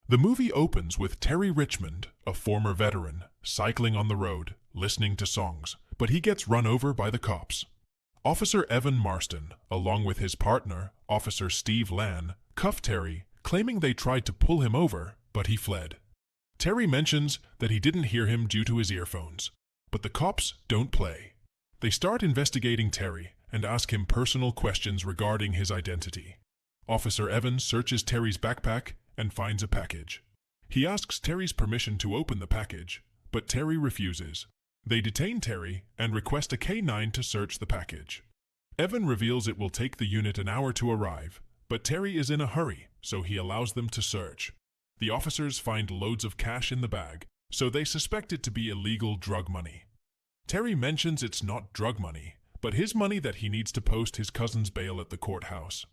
The movie opens with Terry Richmond, a former veteran, cycling on the road, listening to songs, but he gets run over by the cops. Officer Evan Marston, along with his partner, Officer Steve Lann, cuff Terry, claiming they tried to pull him over, but he fled. Terry mentions that he didn't hear him due to his earphones, but the cops don't play. They start investigating Terry and ask him personal questions regarding his identity. Officer Evans searches Terry's backpack and finds a package. He asks Terry's permission to open the package, but Terry refuses. They detain Terry and request a K-9 to search the package. Evan reveals it will take the unit an hour to arrive, but Terry is in a hurry, so he allows them to search. The officers find loads of cash in the bag, so they suspect it to be illegal drug money. Terry mentions it's not drug money, but his money that he needs to post his cousin's bail at the courthouse.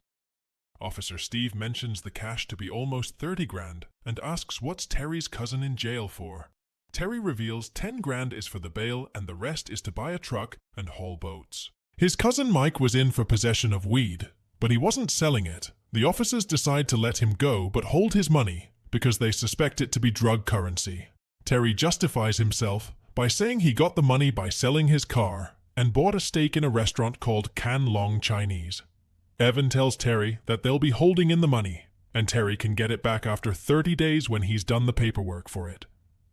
Officer Steve mentions the cash to be almost 30 grand and asks what's Terry's cousin in jail for. Terry reveals 10 grand is for the bail and the rest is to buy a truck and haul boats. His cousin Mike was in for possession of weed, but he wasn't selling it. The officers decide to let him go but hold his money because they suspect it to be drug currency. Terry justifies himself by saying he got the money by selling his car and bought a steak in a restaurant called Can Long Chinese. Evan tells Terry that they'll be holding in the money, and Terry can get it back after 30 days when he's done the paperwork for it.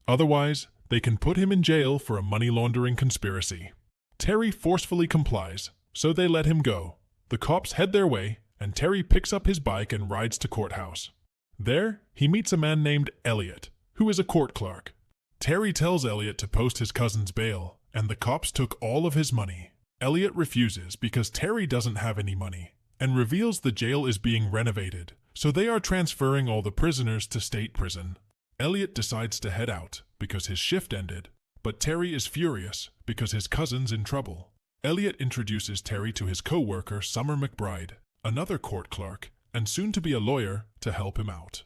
Otherwise, they can put him in jail for a money laundering conspiracy. Terry forcefully complies, so they let him go. The cops head their way, and Terry picks up his bike and rides to courthouse. There, he meets a man named Elliot, who is a court clerk. Terry tells Elliot to post his cousin's bail, and the cops took all of his money. Elliot refuses because Terry doesn't have any money, and reveals the jail is being renovated, so they are transferring all the prisoners to state prison. Elliot decides to head out because his shift ended, but Terry is furious because his cousin's in trouble. Elliot introduces Terry to his co-worker Summer McBride, another court clerk, and soon to be a lawyer, to help him out.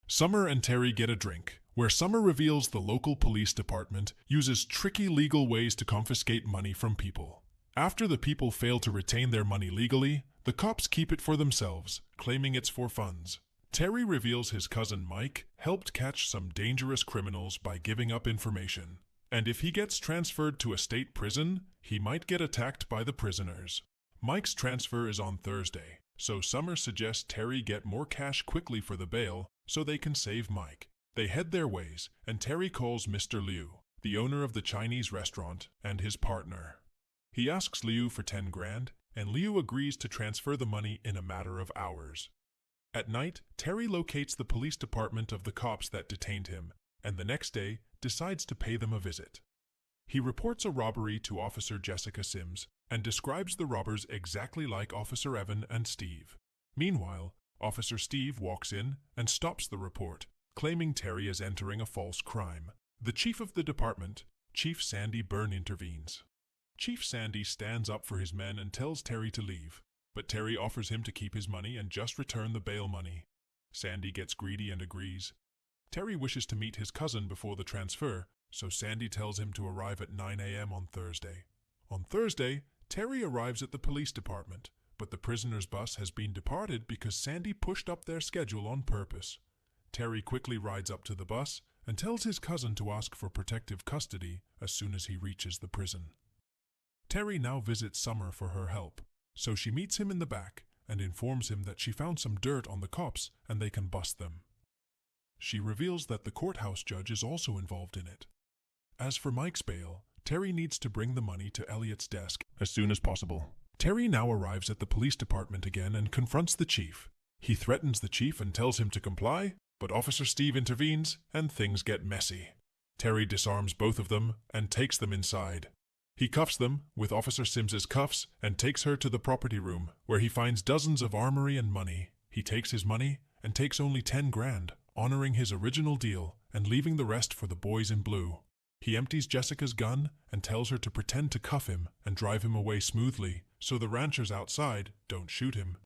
Summer and Terry get a drink, where Summer reveals the local police department uses tricky legal ways to confiscate money from people. After the people fail to retain their money legally, the cops keep it for themselves, claiming it's for funds. Terry reveals his cousin Mike helped catch some dangerous criminals by giving up information, and if he gets transferred to a state prison, he might get attacked by the prisoners. Mike's transfer is on Thursday, so Summer suggests Terry get more cash quickly for the bail so they can save Mike. They head their ways, and Terry calls Mr. Liu, the owner of the Chinese restaurant, and his partner. He asks Liu for 10 grand, and Liu agrees to transfer the money in a matter of hours. At night, Terry locates the police department of the cops that detained him, and the next day decides to pay them a visit. He reports a robbery to Officer Jessica Sims and describes the robbers exactly like Officer Evan and Steve. Meanwhile, Officer Steve walks in and stops the report, claiming Terry is entering a false crime. The chief of the department, Chief Sandy Byrne, intervenes. Chief Sandy stands up for his men and tells Terry to leave, but Terry offers him to keep his money and just return the bail money. Sandy gets greedy and agrees. Terry wishes to meet his cousin before the transfer, so Sandy tells him to arrive at 9 a.m. on Thursday. On Thursday, Terry arrives at the police department, but the prisoner's bus has been departed because Sandy pushed up their schedule on purpose. Terry quickly rides up to the bus and tells his cousin to ask for protective custody as soon as he reaches the prison. Terry now visits Summer for her help, so she meets him in the back and informs him that she found some dirt on the cops and they can bust them. She reveals that the courthouse judge is also involved in it. As for Mike's bail, Terry needs to bring the money to Elliot's desk as soon as possible. Terry now arrives at the police department again and confronts the chief. He threatens the chief and tells him to comply, but Officer Steve intervenes and things get messy. Terry disarms both of them and takes them inside. He cuffs them with Officer Sims's cuffs and takes her to the property room, where he finds dozens of armory and money. He takes his money and takes only 10 grand, honoring his original deal and leaving the rest for the boys in blue. He empties Jessica's gun and tells her to pretend to cuff him and drive him away smoothly so the ranchers outside don't shoot him.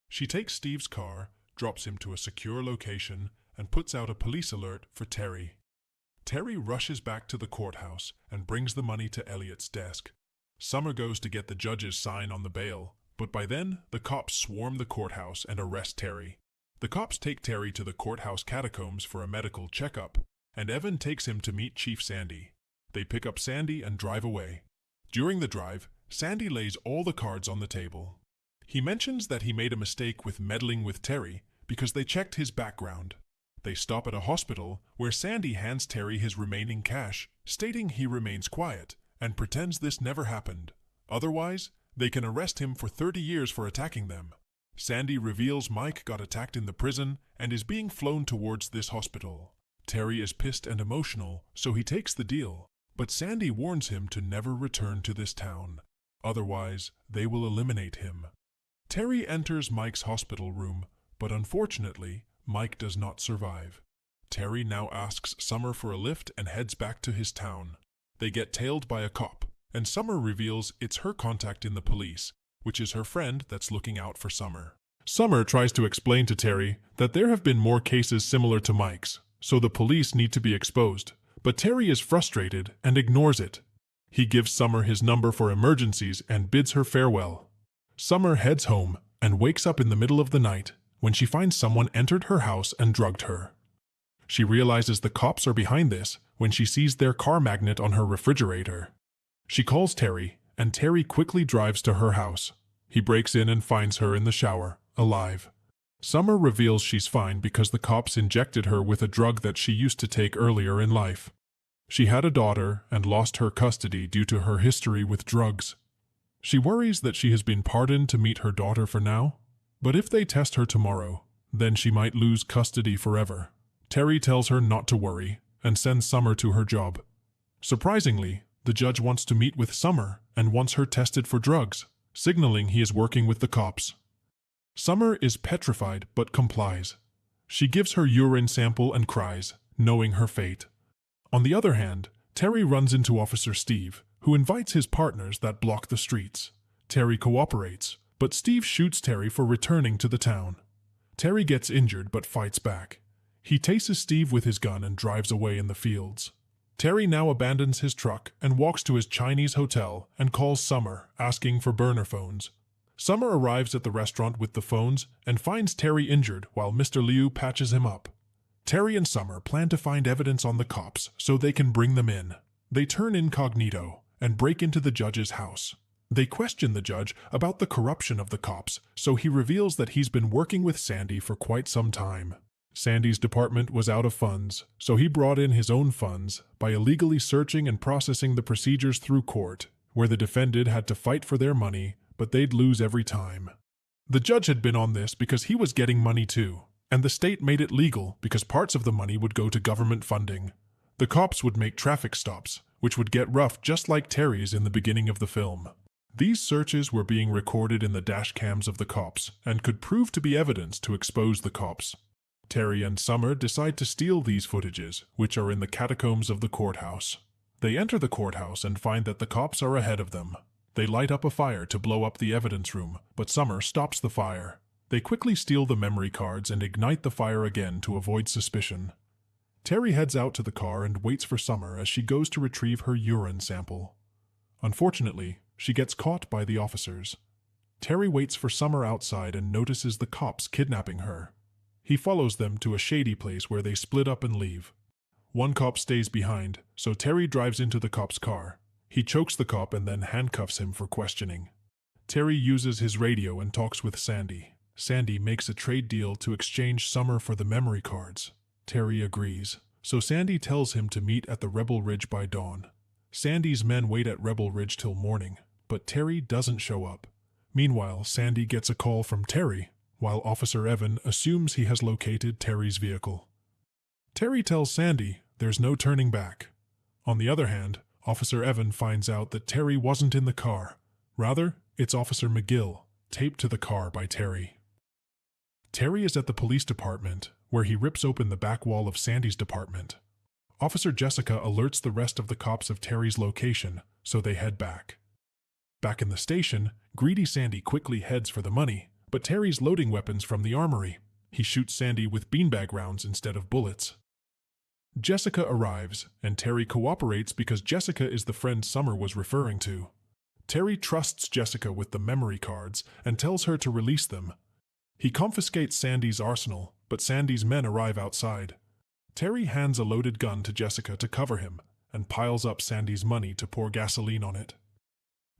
She takes Steve's car, drops him to a secure location, and puts out a police alert for Terry. Terry rushes back to the courthouse and brings the money to Elliot's desk. Summer goes to get the judge's sign on the bail, but by then the cops swarm the courthouse and arrest Terry. The cops take Terry to the courthouse catacombs for a medical checkup, and Evan takes him to meet Chief Sandy. They pick up Sandy and drive away. During the drive, Sandy lays all the cards on the table. He mentions that he made a mistake with meddling with Terry because they checked his background. They stop at a hospital where Sandy hands Terry his remaining cash, stating he remains quiet and pretends this never happened. Otherwise, they can arrest him for 30 years for attacking them. Sandy reveals Mike got attacked in the prison and is being flown towards this hospital. Terry is pissed and emotional, so he takes the deal, but Sandy warns him to never return to this town. Otherwise, they will eliminate him. Terry enters Mike's hospital room, but unfortunately, Mike does not survive. Terry now asks Summer for a lift and heads back to his town. They get tailed by a cop, and Summer reveals it's her contact in the police, which is her friend that's looking out for Summer. Summer tries to explain to Terry that there have been more cases similar to Mike's, so the police need to be exposed, but Terry is frustrated and ignores it. He gives Summer his number for emergencies and bids her farewell. Summer heads home and wakes up in the middle of the night when she finds someone entered her house and drugged her. She realizes the cops are behind this when she sees their car magnet on her refrigerator. She calls Terry, and Terry quickly drives to her house. He breaks in and finds her in the shower, alive. Summer reveals she's fine because the cops injected her with a drug that she used to take earlier in life. She had a daughter and lost her custody due to her history with drugs. She worries that she has been pardoned to meet her daughter for now, but if they test her tomorrow, then she might lose custody forever. Terry tells her not to worry and sends Summer to her job. Surprisingly, the judge wants to meet with Summer and wants her tested for drugs, signaling he is working with the cops. Summer is petrified but complies. She gives her urine sample and cries, knowing her fate. On the other hand, Terry runs into Officer Steve, who invites his partners that block the streets. Terry cooperates, but Steve shoots Terry for returning to the town. Terry gets injured but fights back. He tases Steve with his gun and drives away in the fields. Terry now abandons his truck and walks to his Chinese hotel and calls Summer, asking for burner phones. Summer arrives at the restaurant with the phones and finds Terry injured while Mr. Liu patches him up. Terry and Summer plan to find evidence on the cops so they can bring them in. They turn incognito and break into the judge's house. They question the judge about the corruption of the cops, so he reveals that he's been working with Sandy for quite some time. Sandy's department was out of funds, so he brought in his own funds by illegally searching and processing the procedures through court, where the defendant had to fight for their money, but they'd lose every time. The judge had been on this because he was getting money too, and the state made it legal because parts of the money would go to government funding. The cops would make traffic stops, which would get rough just like Terry's in the beginning of the film. These searches were being recorded in the dash cams of the cops and could prove to be evidence to expose the cops. Terry and Summer decide to steal these footages, which are in the catacombs of the courthouse. They enter the courthouse and find that the cops are ahead of them. They light up a fire to blow up the evidence room, but Summer stops the fire. They quickly steal the memory cards and ignite the fire again to avoid suspicion. Terry heads out to the car and waits for Summer as she goes to retrieve her urine sample. Unfortunately, she gets caught by the officers. Terry waits for Summer outside and notices the cops kidnapping her. He follows them to a shady place where they split up and leave. One cop stays behind, so Terry drives into the cop's car. He chokes the cop and then handcuffs him for questioning. Terry uses his radio and talks with Sandy. Sandy makes a trade deal to exchange Summer for the memory cards. Terry agrees, so Sandy tells him to meet at the Rebel Ridge by dawn. Sandy's men wait at Rebel Ridge till morning, but Terry doesn't show up. Meanwhile, Sandy gets a call from Terry, while Officer Evan assumes he has located Terry's vehicle. Terry tells Sandy there's no turning back. On the other hand, Officer Evan finds out that Terry wasn't in the car. Rather, it's Officer McGill, taped to the car by Terry. Terry is at the police department, where he rips open the back wall of Sandy's department. Officer Jessica alerts the rest of the cops of Terry's location, so they head back. Back in the station, greedy Sandy quickly heads for the money, but Terry's loading weapons from the armory. He shoots Sandy with beanbag rounds instead of bullets. Jessica arrives, and Terry cooperates because Jessica is the friend Summer was referring to. Terry trusts Jessica with the memory cards and tells her to release them. He confiscates Sandy's arsenal, but Sandy's men arrive outside. Terry hands a loaded gun to Jessica to cover him and piles up Sandy's money to pour gasoline on it.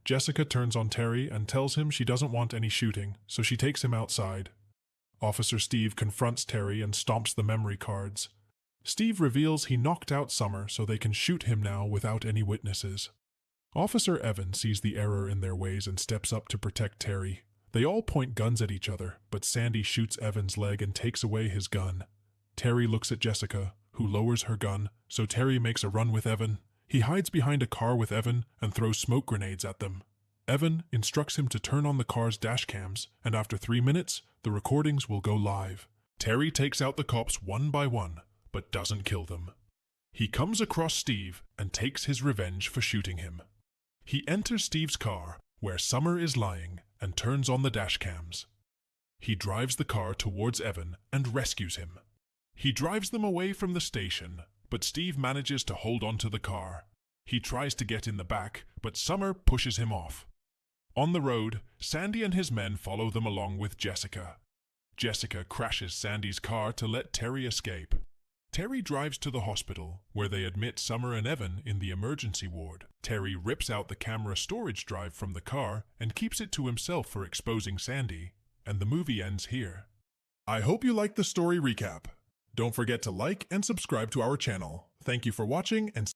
Jessica turns on Terry and tells him she doesn't want any shooting, so she takes him outside. Officer Steve confronts Terry and stomps the memory cards. Steve reveals he knocked out Summer so they can shoot him now without any witnesses. Officer Evan sees the error in their ways and steps up to protect Terry. They all point guns at each other, but Sandy shoots Evan's leg and takes away his gun. Terry looks at Jessica, who lowers her gun, so Terry makes a run with Evan. He hides behind a car with Evan and throws smoke grenades at them. Evan instructs him to turn on the car's dash cams, and after 3 minutes, the recordings will go live. Terry takes out the cops one by one, but doesn't kill them. He comes across Steve and takes his revenge for shooting him. He enters Steve's car, where Summer is lying, and turns on the dash cams. He drives the car towards Evan and rescues him. He drives them away from the station, but Steve manages to hold onto the car. He tries to get in the back, but Summer pushes him off. On the road, Sandy and his men follow them along with Jessica. Jessica crashes Sandy's car to let Terry escape. Terry drives to the hospital, where they admit Summer and Evan in the emergency ward. Terry rips out the camera storage drive from the car and keeps it to himself for exposing Sandy, and the movie ends here. I hope you liked the story recap. Don't forget to like and subscribe to our channel. Thank you for watching and